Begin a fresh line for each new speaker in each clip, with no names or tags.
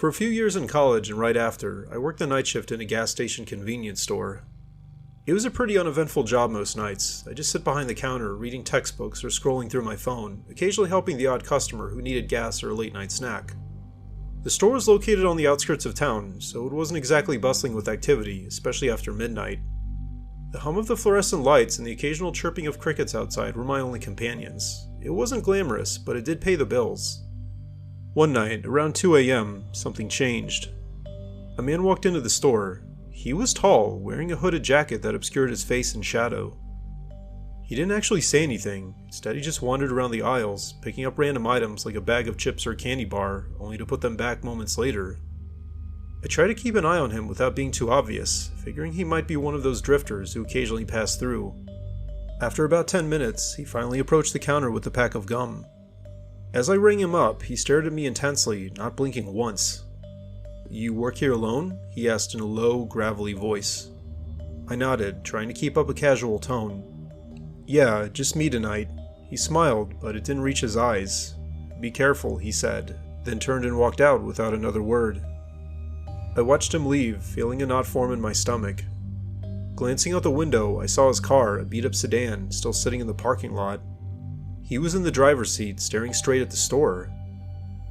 For a few years in college and right after, I worked the night shift in a gas station convenience store. It was a pretty uneventful job most nights. I just sit behind the counter, reading textbooks or scrolling through my phone, occasionally helping the odd customer who needed gas or a late night snack. The store was located on the outskirts of town, so it wasn't exactly bustling with activity, especially after midnight. The hum of the fluorescent lights and the occasional chirping of crickets outside were my only companions. It wasn't glamorous, but it did pay the bills. One night, around 2 a.m., something changed. A man walked into the store. He was tall, wearing a hooded jacket that obscured his face in shadow. He didn't actually say anything. Instead, he just wandered around the aisles, picking up random items like a bag of chips or a candy bar, only to put them back moments later. I tried to keep an eye on him without being too obvious, figuring he might be one of those drifters who occasionally pass through. After about 10 minutes, he finally approached the counter with a pack of gum. As I rang him up, he stared at me intensely, not blinking once. "You work here alone?" he asked in a low, gravelly voice. I nodded, trying to keep up a casual tone. "Yeah, just me tonight." He smiled, but it didn't reach his eyes. "Be careful," he said, then turned and walked out without another word. I watched him leave, feeling a knot form in my stomach. Glancing out the window, I saw his car, a beat-up sedan, still sitting in the parking lot. He was in the driver's seat, staring straight at the store.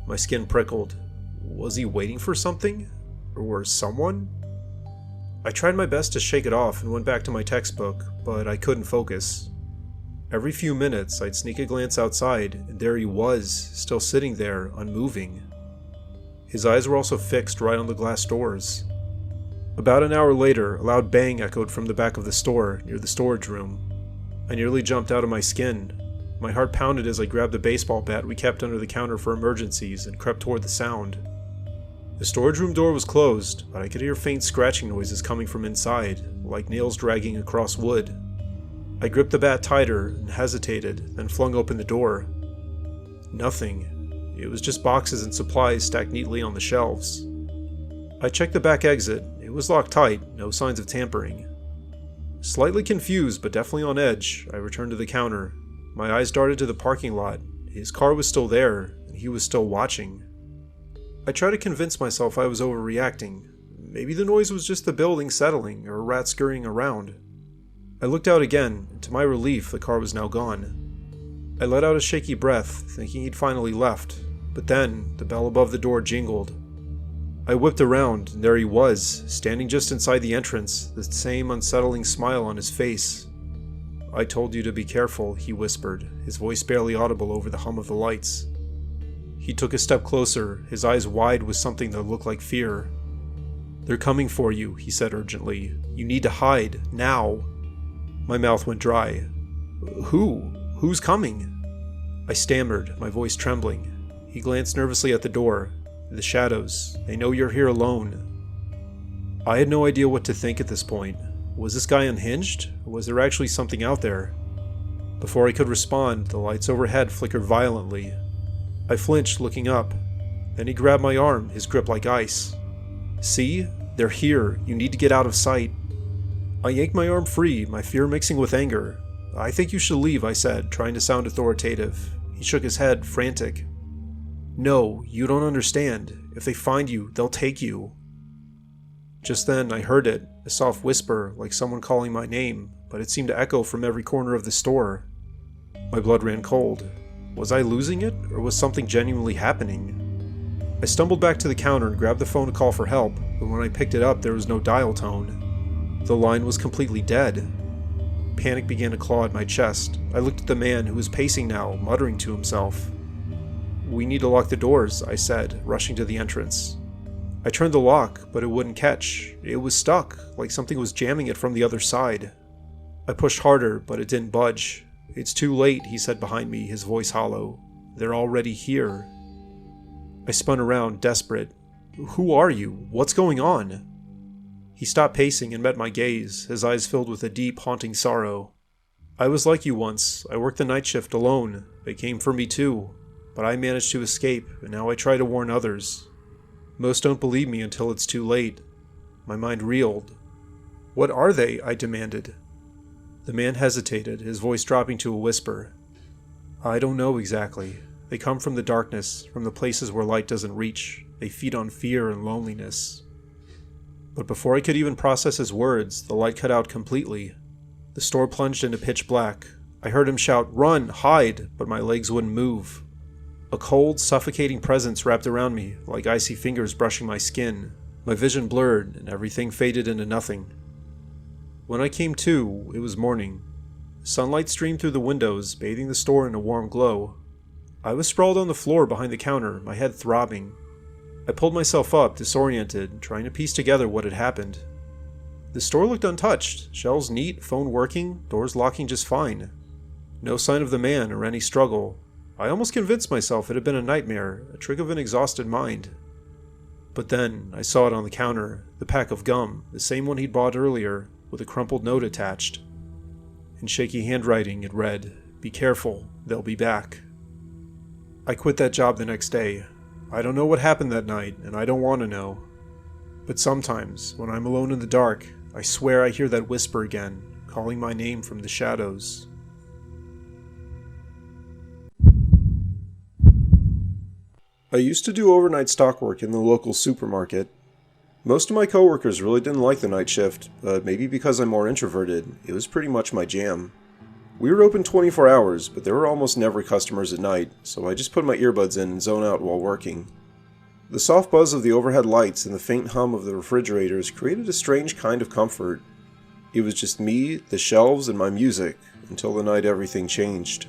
My skin prickled. Was he waiting for something? Or someone? I tried my best to shake it off and went back to my textbook, but I couldn't focus. Every few minutes, I'd sneak a glance outside, and there he was, still sitting there, unmoving. His eyes were also fixed right on the glass doors. About an hour later, a loud bang echoed from the back of the store, near the storage room. I nearly jumped out of my skin. My heart pounded as I grabbed the baseball bat we kept under the counter for emergencies and crept toward the sound. The storage room door was closed, but I could hear faint scratching noises coming from inside, like nails dragging across wood. I gripped the bat tighter and hesitated, then flung open the door. Nothing. It was just boxes and supplies stacked neatly on the shelves. I checked the back exit. It was locked tight, no signs of tampering. Slightly confused, but definitely on edge, I returned to the counter. My eyes darted to the parking lot. His car was still there, and he was still watching. I tried to convince myself I was overreacting. Maybe the noise was just the building settling, or a rat scurrying around. I looked out again, and to my relief, the car was now gone. I let out a shaky breath, thinking he'd finally left, but then, the bell above the door jingled. I whipped around, and there he was, standing just inside the entrance, the same unsettling smile on his face. "I told you to be careful," he whispered, his voice barely audible over the hum of the lights. He took a step closer, his eyes wide with something that looked like fear. "They're coming for you," he said urgently. "You need to hide, now." My mouth went dry. Who's coming?" I stammered, my voice trembling. He glanced nervously at the door. "The shadows. They know you're here alone." I had no idea what to think at this point. Was this guy unhinged, or was there actually something out there? Before I could respond, the lights overhead flickered violently. I flinched, looking up. Then he grabbed my arm, his grip like ice. "See? They're here. You need to get out of sight." I yanked my arm free, my fear mixing with anger. "I think you should leave," I said, trying to sound authoritative. He shook his head, frantic. "No, you don't understand. If they find you, they'll take you." Just then, I heard it, a soft whisper, like someone calling my name, but it seemed to echo from every corner of the store. My blood ran cold. Was I losing it, or was something genuinely happening? I stumbled back to the counter and grabbed the phone to call for help, but when I picked it up, there was no dial tone. The line was completely dead. Panic began to claw at my chest. I looked at the man, who was pacing now, muttering to himself. "We need to lock the doors," I said, rushing to the entrance. I turned the lock, but it wouldn't catch. It was stuck, like something was jamming it from the other side. I pushed harder, but it didn't budge. "It's too late," he said behind me, his voice hollow. "They're already here." I spun around, desperate. "Who are you? What's going on?" He stopped pacing and met my gaze, his eyes filled with a deep, haunting sorrow. "I was like you once. I worked the night shift alone. They came for me too. But I managed to escape, and now I try to warn others. Most don't believe me until it's too late." My mind reeled. "What are they?" I demanded. The man hesitated, his voice dropping to a whisper. "I don't know exactly. They come from the darkness, from the places where light doesn't reach. They feed on fear and loneliness. But before I could even process his words, the light cut out completely. The store plunged into pitch black. I heard him shout, "Run! Hide!" but my legs wouldn't move. A cold, suffocating presence wrapped around me, like icy fingers brushing my skin. My vision blurred, and everything faded into nothing. When I came to, it was morning. Sunlight streamed through the windows, bathing the store in a warm glow. I was sprawled on the floor behind the counter, my head throbbing. I pulled myself up, disoriented, trying to piece together what had happened. The store looked untouched, shelves neat, phone working, doors locking just fine. No sign of the man or any struggle. I almost convinced myself it had been a nightmare, a trick of an exhausted mind. But then, I saw it on the counter, the pack of gum, the same one he'd bought earlier, with a crumpled note attached. In shaky handwriting, it read, "Be careful, they'll be back." I quit that job the next day. I don't know what happened that night, and I don't want to know. But sometimes, when I'm alone in the dark, I swear I hear that whisper again, calling my name from the shadows. I used to do overnight stock work in the local supermarket. Most of my coworkers really didn't like the night shift, but maybe because I'm more introverted, it was pretty much my jam. We were open 24 hours, but there were almost never customers at night, so I just put my earbuds in and zone out while working. The soft buzz of the overhead lights and the faint hum of the refrigerators created a strange kind of comfort. It was just me, the shelves, and my music, until the night everything changed.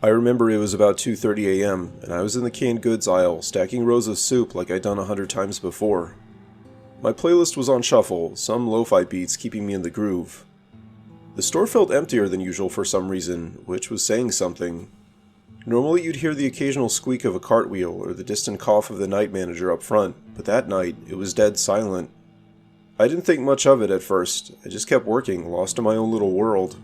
I remember it was about 2:30 a.m., and I was in the canned goods aisle, stacking rows of soup like I'd done 100 times before. My playlist was on shuffle, some lo-fi beats keeping me in the groove. The store felt emptier than usual for some reason, which was saying something. Normally you'd hear the occasional squeak of a cartwheel or the distant cough of the night manager up front, but that night it was dead silent. I didn't think much of it at first, I just kept working, lost in my own little world.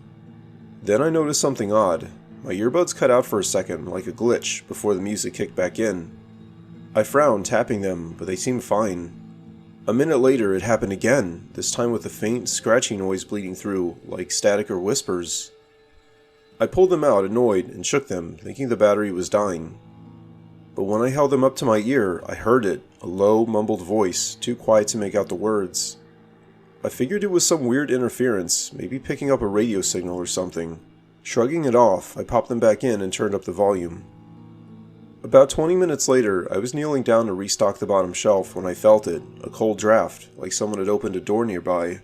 Then I noticed something odd. My earbuds cut out for a second, like a glitch, before the music kicked back in. I frowned, tapping them, but they seemed fine. A minute later, it happened again, this time with a faint, scratchy noise bleeding through, like static or whispers. I pulled them out, annoyed, and shook them, thinking the battery was dying. But when I held them up to my ear, I heard it, a low, mumbled voice, too quiet to make out the words. I figured it was some weird interference, maybe picking up a radio signal or something. Shrugging it off, I popped them back in and turned up the volume. About 20 minutes later, I was kneeling down to restock the bottom shelf when I felt it, a cold draft, like someone had opened a door nearby.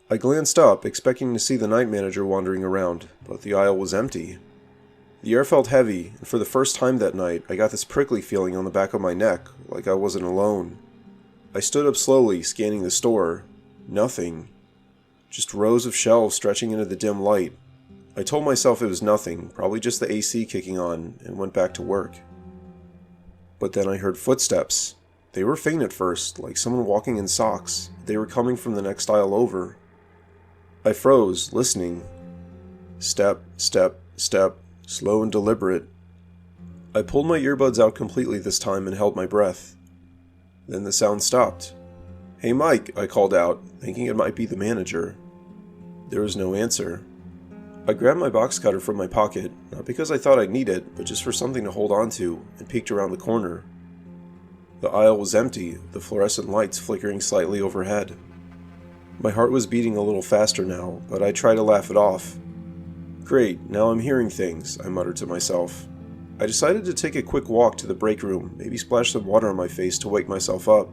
I glanced up, expecting to see the night manager wandering around, but the aisle was empty. The air felt heavy, and for the first time that night, I got this prickly feeling on the back of my neck, like I wasn't alone. I stood up slowly, scanning the store. Nothing. Just rows of shelves stretching into the dim light. I told myself it was nothing, probably just the AC kicking on, and went back to work. But then I heard footsteps. They were faint at first, like someone walking in socks. They were coming from the next aisle over. I froze, listening. Step, step, step, slow and deliberate. I pulled my earbuds out completely this time and held my breath. Then the sound stopped. "Hey Mike," I called out, thinking it might be the manager. There was no answer. I grabbed my box cutter from my pocket, not because I thought I'd need it, but just for something to hold on to, and peeked around the corner. The aisle was empty, the fluorescent lights flickering slightly overhead. My heart was beating a little faster now, but I tried to laugh it off. Great, now I'm hearing things, I muttered to myself. I decided to take a quick walk to the break room, maybe splash some water on my face to wake myself up.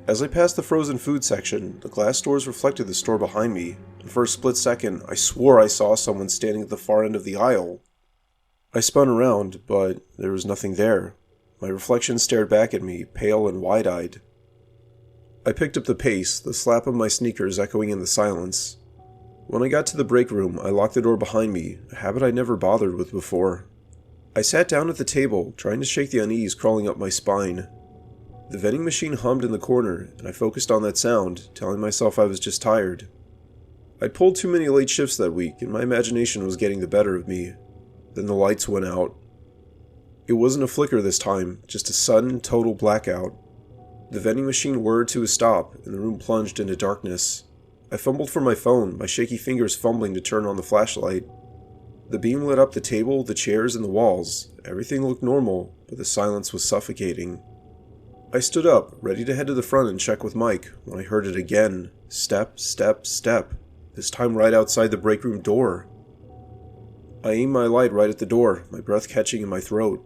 As I passed the frozen food section, the glass doors reflected the store behind me, and for a split second, I swore I saw someone standing at the far end of the aisle. I spun around, but there was nothing there. My reflection stared back at me, pale and wide-eyed. I picked up the pace, the slap of my sneakers echoing in the silence. When I got to the break room, I locked the door behind me, a habit I'd never bothered with before. I sat down at the table, trying to shake the unease crawling up my spine. The vending machine hummed in the corner, and I focused on that sound, telling myself I was just tired. I'd pulled too many late shifts that week, and my imagination was getting the better of me. Then the lights went out. It wasn't a flicker this time, just a sudden, total blackout. The vending machine whirred to a stop, and the room plunged into darkness. I fumbled for my phone, my shaky fingers fumbling to turn on the flashlight. The beam lit up the table, the chairs, and the walls. Everything looked normal, but the silence was suffocating. I stood up, ready to head to the front and check with Mike, when I heard it again. Step, step, step. This time right outside the break room door. I aimed my light right at the door, my breath catching in my throat.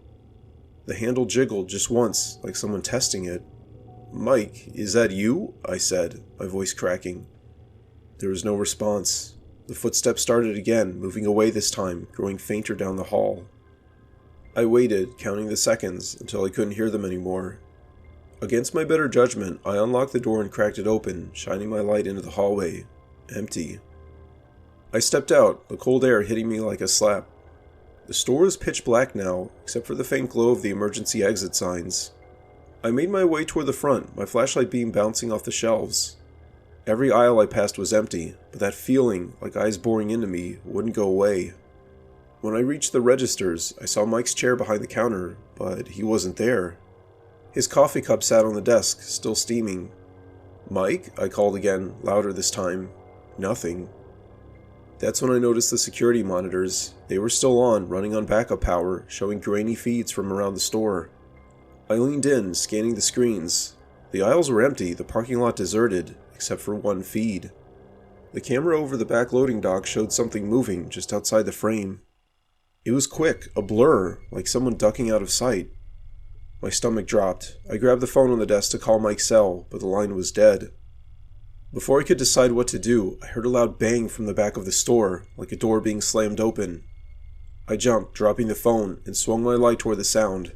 The handle jiggled just once, like someone testing it. "Mike, is that you?" I said, my voice cracking. There was no response. The footsteps started again, moving away this time, growing fainter down the hall. I waited, counting the seconds, until I couldn't hear them anymore. Against my better judgment, I unlocked the door and cracked it open, shining my light into the hallway. Empty. I stepped out, the cold air hitting me like a slap. The store was pitch black now, except for the faint glow of the emergency exit signs. I made my way toward the front, my flashlight beam bouncing off the shelves. Every aisle I passed was empty, but that feeling, like eyes boring into me, wouldn't go away. When I reached the registers, I saw Mike's chair behind the counter, but he wasn't there. His coffee cup sat on the desk, still steaming. "Mike?" I called again, louder this time. Nothing. That's when I noticed the security monitors. They were still on, running on backup power, showing grainy feeds from around the store. I leaned in, scanning the screens. The aisles were empty, the parking lot deserted, except for one feed. The camera over the back loading dock showed something moving just outside the frame. It was quick, a blur, like someone ducking out of sight. My stomach dropped. I grabbed the phone on the desk to call Mike's cell, but the line was dead. Before I could decide what to do, I heard a loud bang from the back of the store, like a door being slammed open. I jumped, dropping the phone, and swung my light toward the sound.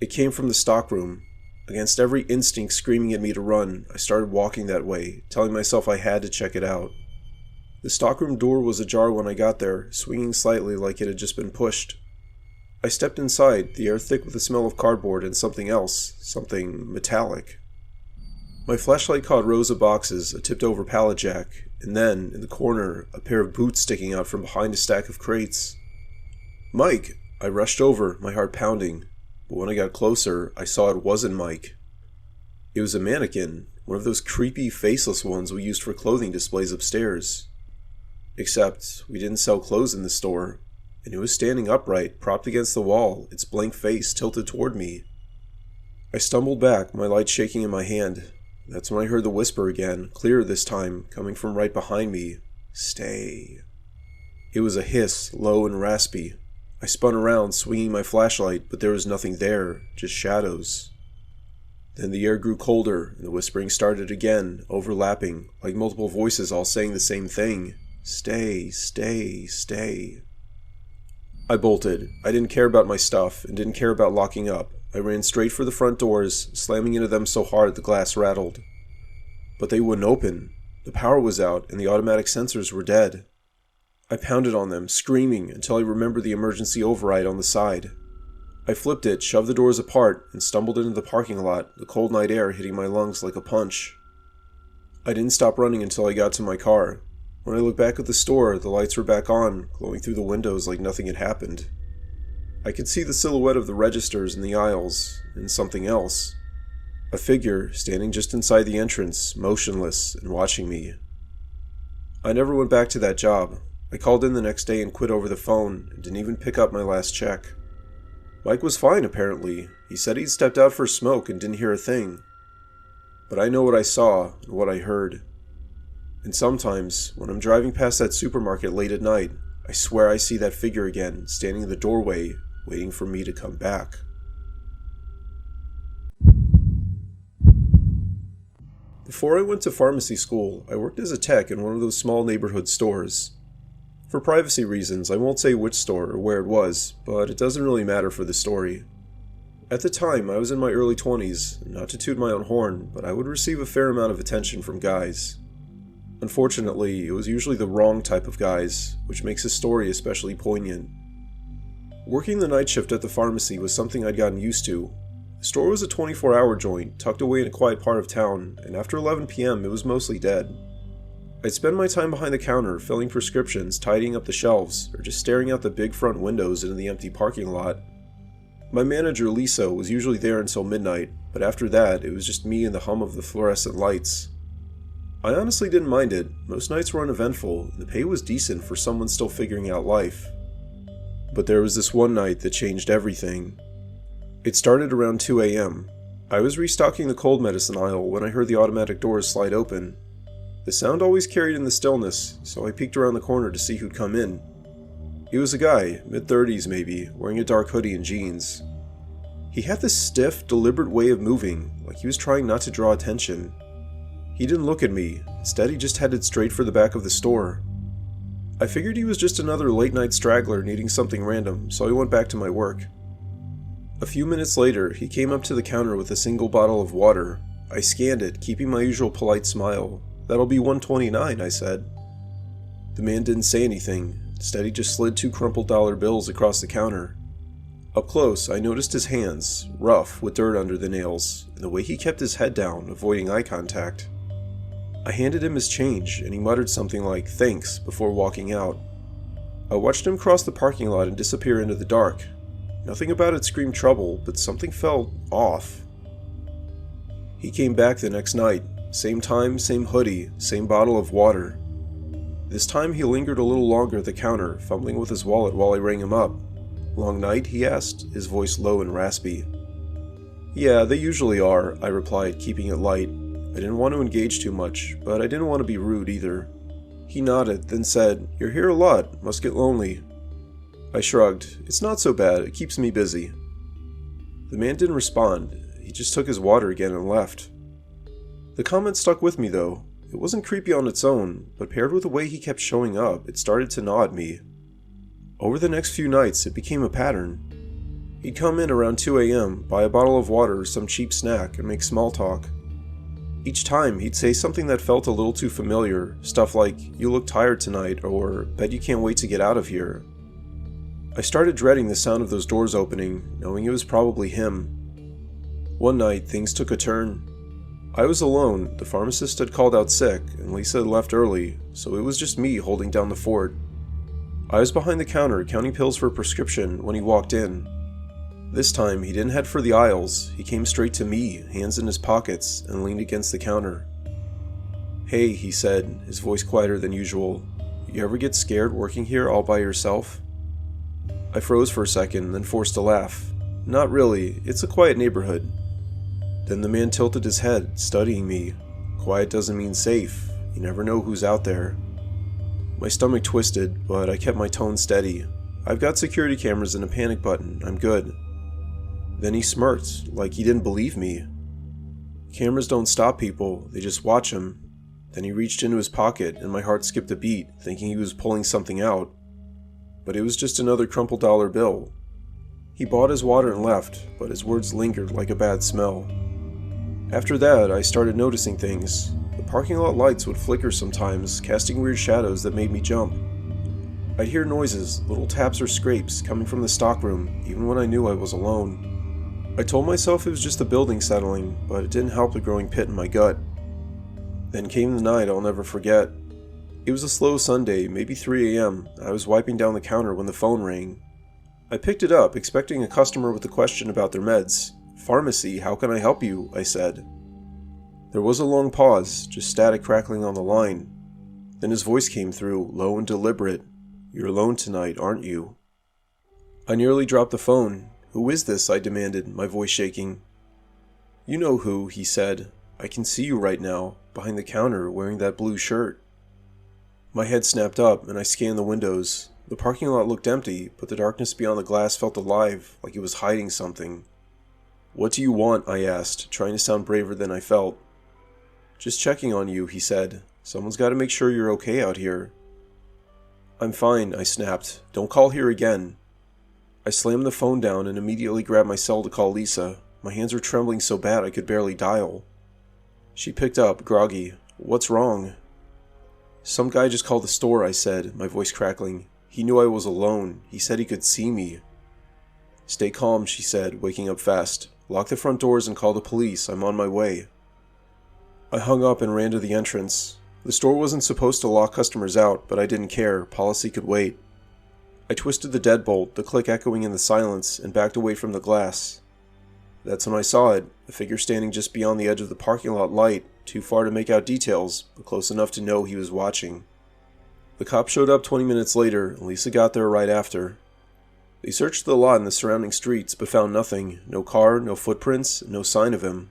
It came from the stockroom. Against every instinct screaming at me to run, I started walking that way, telling myself I had to check it out. The stockroom door was ajar when I got there, swinging slightly like it had just been pushed. I stepped inside, the air thick with the smell of cardboard and something else, something metallic. My flashlight caught rows of boxes, a tipped-over pallet jack, and then, in the corner, a pair of boots sticking out from behind a stack of crates. "Mike!" I rushed over, my heart pounding, but when I got closer, I saw it wasn't Mike. It was a mannequin, one of those creepy, faceless ones we used for clothing displays upstairs. Except, we didn't sell clothes in the store, and it was standing upright, propped against the wall, its blank face tilted toward me. I stumbled back, my light shaking in my hand. That's when I heard the whisper again, clearer this time, coming from right behind me. "Stay." It was a hiss, low and raspy. I spun around, swinging my flashlight, but there was nothing there, just shadows. Then the air grew colder, and the whispering started again, overlapping, like multiple voices all saying the same thing. "Stay, stay, stay." I bolted. I didn't care about my stuff, and didn't care about locking up. I ran straight for the front doors, slamming into them so hard the glass rattled. But they wouldn't open. The power was out, and the automatic sensors were dead. I pounded on them, screaming, until I remembered the emergency override on the side. I flipped it, shoved the doors apart, and stumbled into the parking lot, the cold night air hitting my lungs like a punch. I didn't stop running until I got to my car. When I looked back at the store, the lights were back on, glowing through the windows like nothing had happened. I could see the silhouette of the registers in the aisles, and something else. A figure, standing just inside the entrance, motionless, and watching me. I never went back to that job. I called in the next day and quit over the phone, and didn't even pick up my last check. Mike was fine, apparently. He said he'd stepped out for a smoke and didn't hear a thing. But I know what I saw, and what I heard. And sometimes, when I'm driving past that supermarket late at night, I swear I see that figure again, standing in the doorway, waiting for me to come back. Before I went to pharmacy school, I worked as a tech in one of those small neighborhood stores. For privacy reasons, I won't say which store or where it was, but it doesn't really matter for the story. At the time, I was in my early 20s, and not to toot my own horn, but I would receive a fair amount of attention from guys. Unfortunately, it was usually the wrong type of guys, which makes the story especially poignant. Working the night shift at the pharmacy was something I'd gotten used to. The store was a 24-hour joint, tucked away in a quiet part of town, and after 11 p.m. it was mostly dead. I'd spend my time behind the counter, filling prescriptions, tidying up the shelves, or just staring out the big front windows into the empty parking lot. My manager, Lisa, was usually there until midnight, but after that, it was just me and the hum of the fluorescent lights. I honestly didn't mind it. Most nights were uneventful, and the pay was decent for someone still figuring out life. But there was this one night that changed everything. It started around 2 a.m. I was restocking the cold medicine aisle when I heard the automatic doors slide open. The sound always carried in the stillness, so I peeked around the corner to see who'd come in. He was a guy, mid-30s maybe, wearing a dark hoodie and jeans. He had this stiff, deliberate way of moving, like he was trying not to draw attention. He didn't look at me, instead he just headed straight for the back of the store. I figured he was just another late-night straggler needing something random, so I went back to my work. A few minutes later, he came up to the counter with a single bottle of water. I scanned it, keeping my usual polite smile. "That'll be $1.29, I said. The man didn't say anything. Instead, he just slid 2 crumpled dollar bills across the counter. Up close, I noticed his hands, rough, with dirt under the nails, and the way he kept his head down, avoiding eye contact. I handed him his change, and he muttered something like, "Thanks," before walking out. I watched him cross the parking lot and disappear into the dark. Nothing about it screamed trouble, but something felt off. He came back the next night. Same time, same hoodie, same bottle of water. This time he lingered a little longer at the counter, fumbling with his wallet while I rang him up. "Long night?" he asked, his voice low and raspy. "Yeah, they usually are," I replied, keeping it light. I didn't want to engage too much, but I didn't want to be rude either. He nodded, then said, "You're here a lot, must get lonely." I shrugged. "It's not so bad, it keeps me busy." The man didn't respond. He just took his water again and left. The comment stuck with me though. It wasn't creepy on its own, but paired with the way he kept showing up, it started to gnaw at me. Over the next few nights, it became a pattern. He'd come in around 2 a.m., buy a bottle of water or some cheap snack, and make small talk. Each time, he'd say something that felt a little too familiar, stuff like, "You look tired tonight," or "Bet you can't wait to get out of here." I started dreading the sound of those doors opening, knowing it was probably him. One night, things took a turn. I was alone, the pharmacist had called out sick, and Lisa had left early, so it was just me holding down the fort. I was behind the counter counting pills for a prescription when he walked in. This time, he didn't head for the aisles, he came straight to me, hands in his pockets, and leaned against the counter. "Hey," he said, his voice quieter than usual. "You ever get scared working here all by yourself?" I froze for a second, then forced a laugh. "Not really, it's a quiet neighborhood." Then the man tilted his head, studying me. Quiet doesn't mean safe. You never know who's out there. My stomach twisted, but I kept my tone steady. "I've got security cameras and a panic button. I'm good." Then he smirked, like he didn't believe me. Cameras don't stop people, they just watch them. Then he reached into his pocket, and my heart skipped a beat, thinking he was pulling something out. But it was just another crumpled dollar bill. He bought his water and left, but his words lingered like a bad smell. After that, I started noticing things. The parking lot lights would flicker sometimes, casting weird shadows that made me jump. I'd hear noises, little taps or scrapes, coming from the stockroom, even when I knew I was alone. I told myself it was just the building settling, but it didn't help the growing pit in my gut. Then came the night I'll never forget. It was a slow Sunday, maybe 3 a.m. I was wiping down the counter when the phone rang. I picked it up, expecting a customer with a question about their meds. "Pharmacy, how can I help you?" I said. There was a long pause, just static crackling on the line. Then his voice came through, low and deliberate. "You're alone tonight, aren't you?" I nearly dropped the phone. "Who is this?" I demanded, my voice shaking. "You know who," he said. "I can see you right now, behind the counter, wearing that blue shirt." My head snapped up, and I scanned the windows. The parking lot looked empty, but the darkness beyond the glass felt alive, like it was hiding something. "What do you want?" I asked, trying to sound braver than I felt. "Just checking on you," he said. "Someone's got to make sure you're okay out here." "I'm fine," I snapped. "Don't call here again." I slammed the phone down and immediately grabbed my cell to call Lisa. My hands were trembling so bad I could barely dial. She picked up, groggy. "What's wrong?" "Some guy just called the store," I said, my voice crackling. "He knew I was alone. He said he could see me." "Stay calm," she said, waking up fast. "Lock the front doors and call the police. I'm on my way." I hung up and ran to the entrance. The store wasn't supposed to lock customers out, but I didn't care. Policy could wait. I twisted the deadbolt, the click echoing in the silence, and backed away from the glass. That's when I saw it, a figure standing just beyond the edge of the parking lot light, too far to make out details, but close enough to know he was watching. The cop showed up 20 minutes later, and Lisa got there right after. They searched the lot and the surrounding streets, but found nothing. No car, no footprints, no sign of him.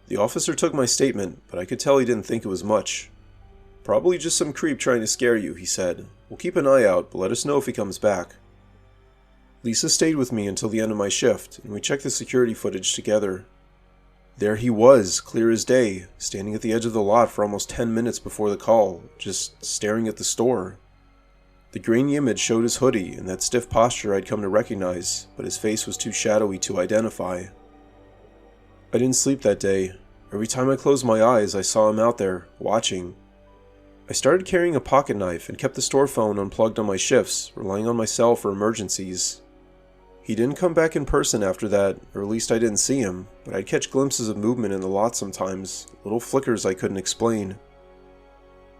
The officer took my statement, but I could tell he didn't think it was much. "Probably just some creep trying to scare you," he said. "We'll keep an eye out, but let us know if he comes back." Lisa stayed with me until the end of my shift, and we checked the security footage together. There he was, clear as day, standing at the edge of the lot for almost 10 minutes before the call, just staring at the store. The grainy image showed his hoodie and that stiff posture I'd come to recognize, but his face was too shadowy to identify. I didn't sleep that day. Every time I closed my eyes, I saw him out there, watching. I started carrying a pocket knife and kept the store phone unplugged on my shifts, relying on my cell for emergencies. He didn't come back in person after that, or at least I didn't see him, but I'd catch glimpses of movement in the lot sometimes, little flickers I couldn't explain.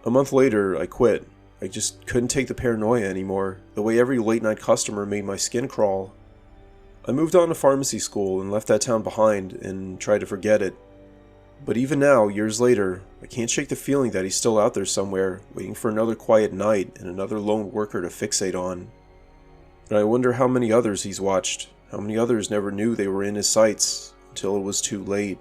A month later, I quit. I just couldn't take the paranoia anymore, the way every late-night customer made my skin crawl. I moved on to pharmacy school and left that town behind and tried to forget it. But even now, years later, I can't shake the feeling that he's still out there somewhere, waiting for another quiet night and another lone worker to fixate on. And I wonder how many others he's watched, how many others never knew they were in his sights, until it was too late.